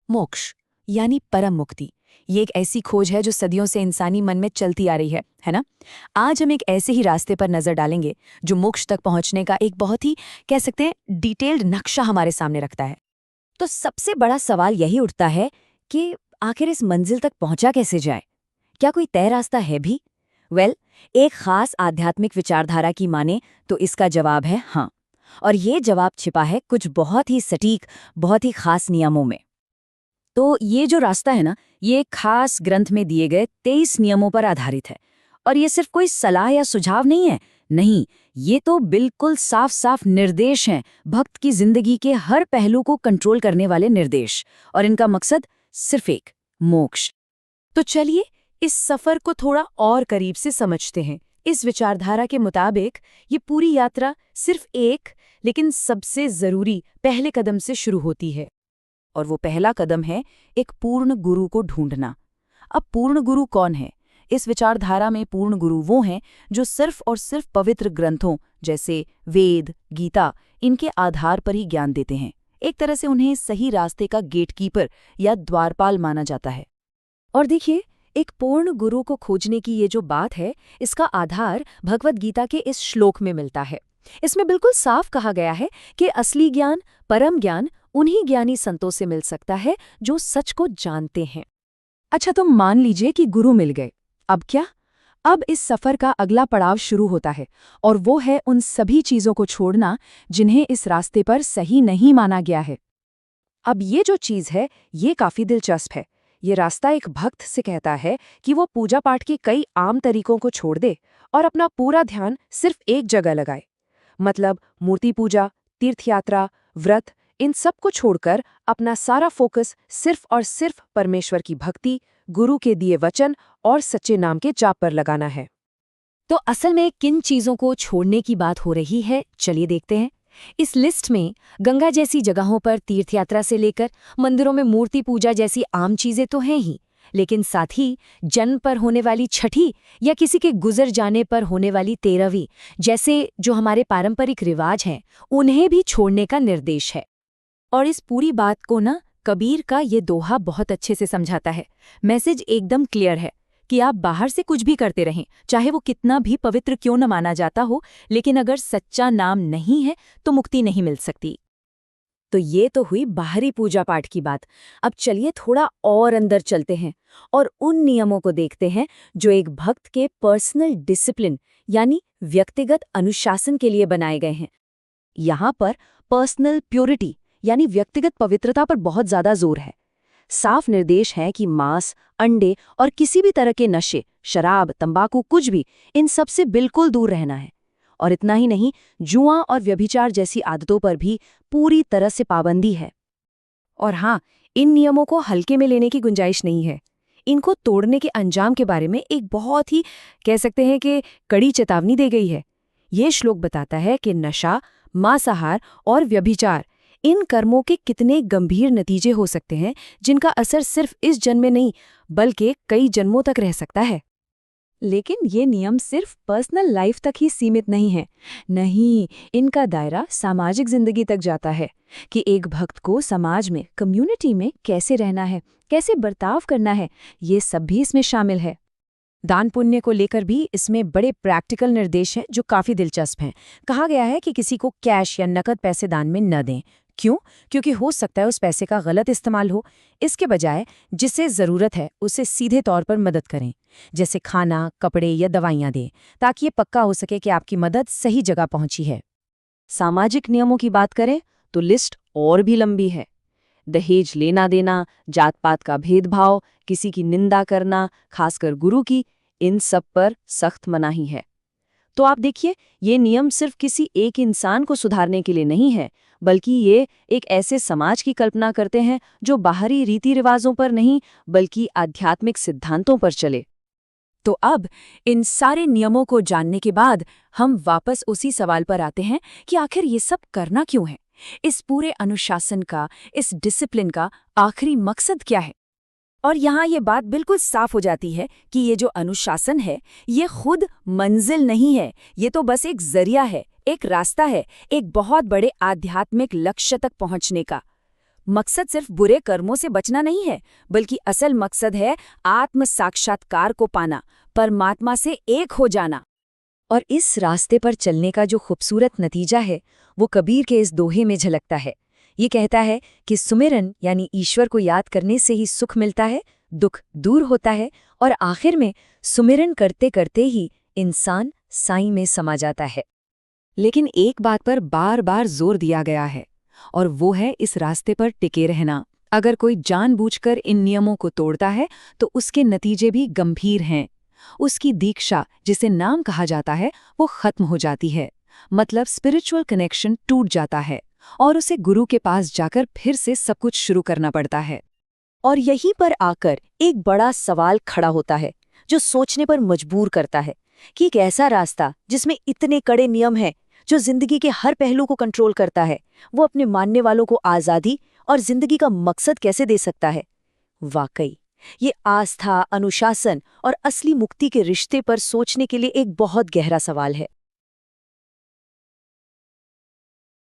मोक्ष यानी परम मुक्ति, ये एक ऐसी खोज है जो सदियों से इंसानी मन में चलती आ रही है ना। आज हम एक ऐसे ही रास्ते पर नजर डालेंगे जो मोक्ष तक पहुंचने का एक बहुत ही, कह सकते हैं, डिटेल्ड नक्शा हमारे सामने रखता है। तो सबसे बड़ा सवाल यही उठता है कि आखिर इस मंजिल तक पहुंचा कैसे जाए? क्या कोई तय रास्ता है भी? एक खास आध्यात्मिक विचारधारा की माने तो इसका जवाब है हाँ। और ये जवाब छिपा है कुछ बहुत ही सटीक, बहुत ही खास नियमों में। तो ये जो रास्ता है ना, ये एक खास ग्रंथ में दिए गए 23 नियमों पर आधारित है। और ये सिर्फ कोई सलाह या सुझाव नहीं है, नहीं, ये तो बिल्कुल साफ साफ निर्देश हैं, भक्त की जिंदगी के हर पहलू को कंट्रोल करने वाले निर्देश। और इनका मकसद सिर्फ एक, मोक्ष। तो चलिए इस सफर को थोड़ा और करीब से समझते हैं। इस विचारधारा के मुताबिक ये पूरी यात्रा सिर्फ एक, लेकिन सबसे जरूरी पहले कदम से शुरू होती है। और वो पहला कदम है एक पूर्ण गुरु को ढूंढना। अब पूर्ण गुरु कौन है? इस विचारधारा में पूर्ण गुरु वो हैं जो सिर्फ और सिर्फ पवित्र ग्रंथों जैसे वेद, गीता, इनके आधार पर ही ज्ञान देते हैं। एक तरह से उन्हें सही रास्ते का गेटकीपर या द्वारपाल माना जाता है। और देखिए, एक पूर्ण गुरु को खोजने की ये जो बात है, इसका आधार भगवद गीता के इस श्लोक में मिलता है। इसमें बिल्कुल साफ कहा गया है कि असली ज्ञान, परम ज्ञान उन्हीं ज्ञानी संतों से मिल सकता है जो सच को जानते हैं। अच्छा, तो मान लीजिए कि गुरु मिल गए। अब क्या? अब इस सफर का अगला पड़ाव शुरू होता है, और वो है उन सभी चीजों को छोड़ना जिन्हें इस रास्ते पर सही नहीं माना गया है। अब ये जो चीज है, ये काफी दिलचस्प है। ये रास्ता एक भक्त से कहता है कि वो पूजा पाठ के कई आम तरीकों को छोड़ दे और अपना पूरा ध्यान सिर्फ एक जगह लगाए। मतलब मूर्ति पूजा, तीर्थयात्रा, व्रत, इन सब को छोड़कर अपना सारा फोकस सिर्फ और सिर्फ परमेश्वर की भक्ति, गुरु के दिए वचन और सच्चे नाम के जाप पर लगाना है। तो असल में किन चीजों को छोड़ने की बात हो रही है, चलिए देखते हैं। इस लिस्ट में गंगा जैसी जगहों पर तीर्थयात्रा से लेकर मंदिरों में मूर्ति पूजा जैसी आम चीजें तो हैं ही, लेकिन साथ ही जन्म पर होने वाली छठी या किसी के गुजर जाने पर होने वाली 13वीं जैसे जो हमारे पारंपरिक रिवाज हैं, उन्हें भी छोड़ने का निर्देश है। और इस पूरी बात को ना कबीर का ये दोहा बहुत अच्छे से समझाता है। मैसेज एकदम क्लियर है कि आप बाहर से कुछ भी करते रहें, चाहे वो कितना भी पवित्र क्यों न माना जाता हो, लेकिन अगर सच्चा नाम नहीं है तो मुक्ति नहीं मिल सकती। तो ये तो हुई बाहरी पूजा पाठ की बात। अब चलिए थोड़ा और अंदर चलते हैं और उन नियमों को देखते हैं जो एक भक्त के पर्सनल डिसिप्लिन यानी व्यक्तिगत अनुशासन के लिए बनाए गए हैं। यहाँ पर पर्सनल प्योरिटी यानी व्यक्तिगत पवित्रता पर बहुत ज्यादा जोर है। साफ निर्देश है कि मांस, अंडे और किसी भी तरह के नशे, शराब, तंबाकू, कुछ भी, इन सब से बिल्कुल दूर रहना है। और इतना ही नहीं, जुआ और व्यभिचार जैसी आदतों पर भी पूरी तरह से पाबंदी है। और हाँ, इन नियमों को हल्के में लेने की गुंजाइश नहीं है। इनको तोड़ने के अंजाम के बारे में एक बहुत ही, कह सकते हैं कि, कड़ी चेतावनी दी गई है। ये श्लोक बताता है कि नशा, मांसाहार और व्यभिचार, इन कर्मों के कितने गंभीर नतीजे हो सकते हैं जिनका असर सिर्फ इस जन्म में नहीं बल्कि कई जन्मों तक रह सकता है। लेकिन ये नियम सिर्फ पर्सनल लाइफ तक ही सीमित नहीं है। नहीं, इनका दायरा सामाजिक जिंदगी तक जाता है कि एक भक्त को समाज में, कम्युनिटी में कैसे रहना है, कैसे बर्ताव करना है, ये सब भी इसमें शामिल है। दान पुण्य को लेकर भी इसमें बड़े प्रैक्टिकल निर्देश हैं जो काफी दिलचस्प हैं। कहा गया है कि किसी को कैश या नकद पैसे दान में न दें। क्यों? क्योंकि हो सकता है उस पैसे का गलत इस्तेमाल हो। इसके बजाय जिसे ज़रूरत है उसे सीधे तौर पर मदद करें, जैसे खाना, कपड़े या दवाइयाँ दें, ताकि ये पक्का हो सके कि आपकी मदद सही जगह पहुंची है। सामाजिक नियमों की बात करें तो लिस्ट और भी लंबी है। दहेज लेना देना, जात पात का भेदभाव, किसी की निंदा करना, खासकर गुरु की, इन सब पर सख्त मनाही है। तो आप देखिए, ये नियम सिर्फ किसी एक इंसान को सुधारने के लिए नहीं है, बल्कि ये एक ऐसे समाज की कल्पना करते हैं जो बाहरी रीति रिवाजों पर नहीं बल्कि आध्यात्मिक सिद्धांतों पर चले। तो अब इन सारे नियमों को जानने के बाद हम वापस उसी सवाल पर आते हैं कि आखिर ये सब करना क्यों है? इस पूरे अनुशासन का, इस डिसिप्लिन का आखिरी मकसद क्या है? और यहाँ ये बात बिल्कुल साफ हो जाती है कि ये जो अनुशासन है, ये खुद मंजिल नहीं है। ये तो बस एक जरिया है, एक रास्ता है, एक बहुत बड़े आध्यात्मिक लक्ष्य तक पहुँचने का। मकसद सिर्फ बुरे कर्मों से बचना नहीं है, बल्कि असल मकसद है आत्म साक्षात्कार को पाना, परमात्मा से एक हो जाना। और इस रास्ते पर चलने का जो खूबसूरत नतीजा है वो कबीर के इस दोहे में झलकता है। ये कहता है कि सुमिरन यानी ईश्वर को याद करने से ही सुख मिलता है, दुख दूर होता है और आखिर में सुमिरन करते करते ही इंसान साईं में समा जाता है। लेकिन एक बात पर बार बार जोर दिया गया है और वो है इस रास्ते पर टिके रहना। अगर कोई जानबूझकर इन नियमों को तोड़ता है तो उसके नतीजे भी गंभीर हैं। उसकी दीक्षा, जिसे नाम कहा जाता है, वो खत्म हो जाती है, मतलब स्पिरिचुअल कनेक्शन टूट जाता है और उसे गुरु के पास जाकर फिर से सब कुछ शुरू करना पड़ता है। और यहीं पर आकर एक बड़ा सवाल खड़ा होता है जो सोचने पर मजबूर करता है कि एक ऐसा रास्ता जिसमें इतने कड़े नियम हैं, जो जिंदगी के हर पहलू को कंट्रोल करता है, वो अपने मानने वालों को आज़ादी और जिंदगी का मकसद कैसे दे सकता है? वाकई ये आस्था, अनुशासन और असली मुक्ति के रिश्ते पर सोचने के लिए एक बहुत गहरा सवाल है।